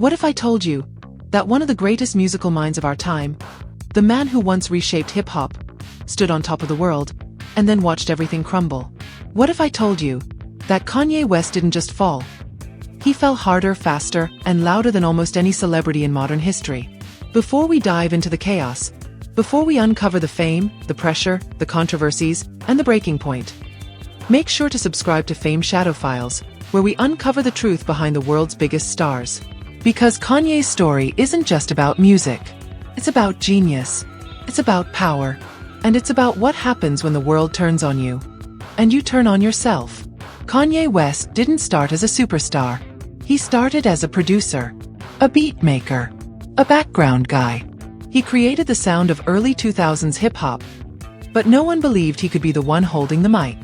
What if I told you that one of the greatest musical minds of our time, the man who once reshaped hip-hop, stood on top of the world, and then watched everything crumble? What if I told you that Kanye West didn't just fall? He fell harder, faster, and louder than almost any celebrity in modern history. Before we dive into the chaos, before we uncover the fame, the pressure, the controversies, and the breaking point, make sure to subscribe to Fame Shadow Files, where we uncover the truth behind the world's biggest stars. Because Kanye's story isn't just about music. It's about genius. It's about power. And it's about what happens when the world turns on you. And you turn on yourself. Kanye West didn't start as a superstar. He started as a producer, a beat maker, a background guy. He created the sound of early 2000s hip-hop. But no one believed he could be the one holding the mic.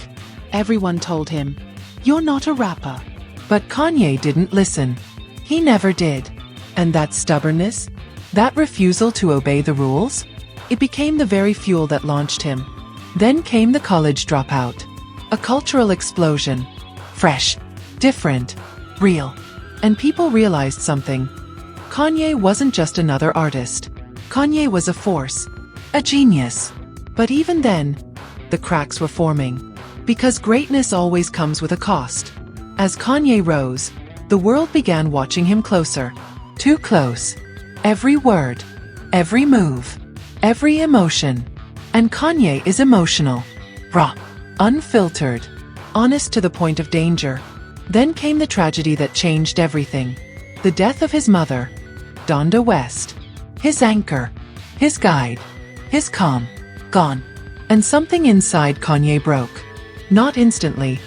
Everyone told him, "You're not a rapper." But Kanye didn't listen. He never did. And that stubbornness, that refusal to obey the rules, it became the very fuel that launched him. Then came the college dropout. A cultural explosion. Fresh, different, real. And people realized something. Kanye wasn't just another artist. Kanye was a force, a genius. But even then, the cracks were forming. Because greatness always comes with a cost. As Kanye rose, the world began watching him closer. Too close. Every word, every move, every emotion. And Kanye is emotional, raw, unfiltered, honest to the point of danger. Then came the tragedy that changed everything. The death of his mother, Donda West. His anchor, his guide, his calm, gone. And something inside Kanye broke. Not instantly,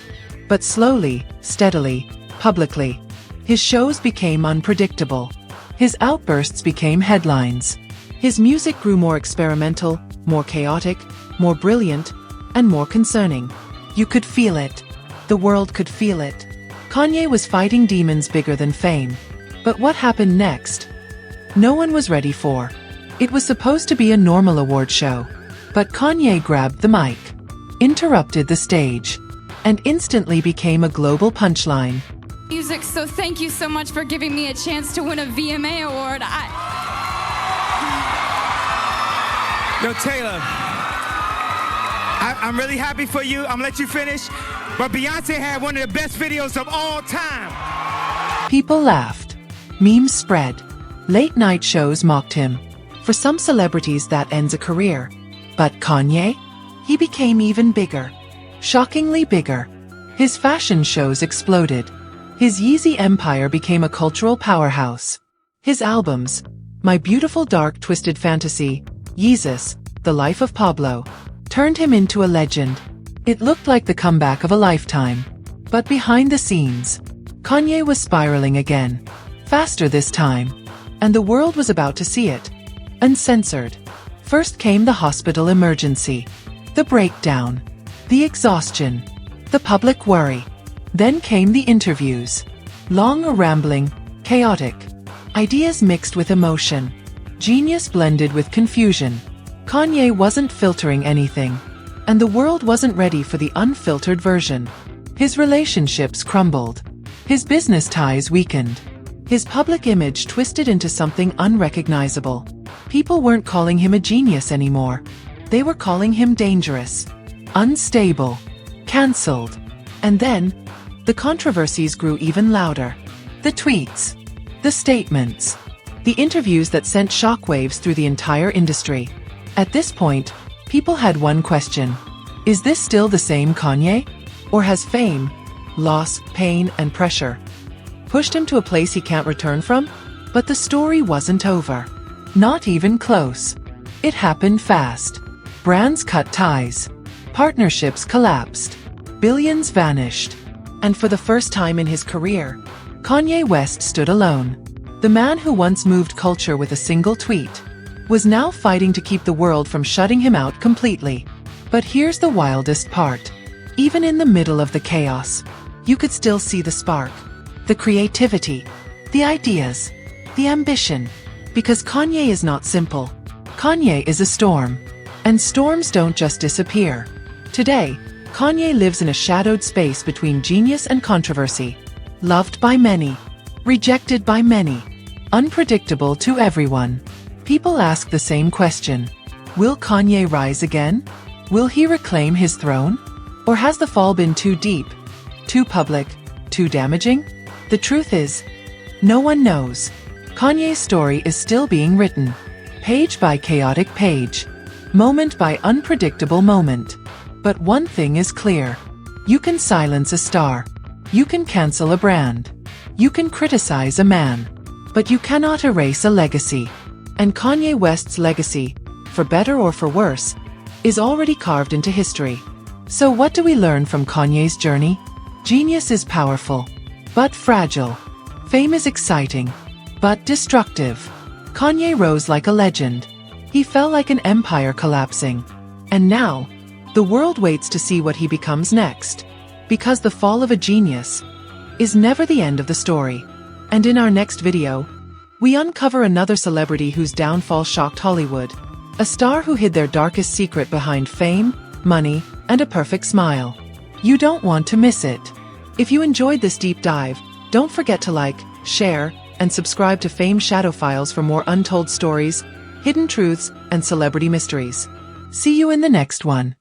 but slowly, steadily, publicly. His shows became unpredictable. His outbursts became headlines. His music grew more experimental, more chaotic, more brilliant, and more concerning. You could feel it. The world could feel it. Kanye was fighting demons bigger than fame. But what happened next? No one was ready for. It was supposed to be a normal award show. But Kanye grabbed the mic, interrupted the stage, and instantly became a global punchline. Music, so thank you so much for giving me a chance to win a VMA award. Yo, Taylor, I'm really happy for you. I'm gonna let you finish. But Beyonce had one of the best videos of all time. People laughed. Memes spread. Late night shows mocked him. For some celebrities that ends a career. But Kanye? He became even bigger. Shockingly bigger. His fashion shows exploded. His Yeezy empire became a cultural powerhouse. His albums, My Beautiful Dark Twisted Fantasy, Yeezus, The Life of Pablo, turned him into a legend. It looked like the comeback of a lifetime. But behind the scenes, Kanye was spiraling again. Faster this time. And the world was about to see it. Uncensored. First came the hospital emergency. The breakdown. The exhaustion. The public worry. Then came the interviews. Long, rambling, chaotic. Ideas mixed with emotion. Genius blended with confusion. Kanye wasn't filtering anything. And the world wasn't ready for the unfiltered version. His relationships crumbled. His business ties weakened. His public image twisted into something unrecognizable. People weren't calling him a genius anymore. They were calling him dangerous, unstable, cancelled. And then, the controversies grew even louder. The tweets, the statements, the interviews that sent shockwaves through the entire industry. At this point, people had one question. Is this still the same Kanye? Or has fame, loss, pain, and pressure pushed him to a place he can't return from? But the story wasn't over. Not even close. It happened fast. Brands cut ties. Partnerships collapsed. Billions vanished. And for the first time in his career, Kanye West stood alone. The man who once moved culture with a single tweet was now fighting to keep the world from shutting him out completely. But here's the wildest part. Even in the middle of the chaos, you could still see the spark, the creativity, the ideas, the ambition. Because Kanye is not simple. Kanye is a storm. And storms don't just disappear. Today, Kanye lives in a shadowed space between genius and controversy. Loved by many, rejected by many, unpredictable to everyone. People ask the same question. Will Kanye rise again? Will he reclaim his throne? Or has the fall been too deep, too public, too damaging? The truth is, no one knows. Kanye's story is still being written, page by chaotic page, moment by unpredictable moment. But one thing is clear. You can silence a star. You can cancel a brand. You can criticize a man. But you cannot erase a legacy. And Kanye West's legacy, for better or for worse, is already carved into history. So what do we learn from Kanye's journey? Genius is powerful, but fragile. Fame is exciting, but destructive. Kanye rose like a legend. He fell like an empire collapsing. And now, the world waits to see what he becomes next. Because the fall of a genius is never the end of the story. And in our next video, we uncover another celebrity whose downfall shocked Hollywood. A star who hid their darkest secret behind fame, money, and a perfect smile. You don't want to miss it. If you enjoyed this deep dive, don't forget to like, share, and subscribe to Fame Shadow Files for more untold stories, hidden truths, and celebrity mysteries. See you in the next one.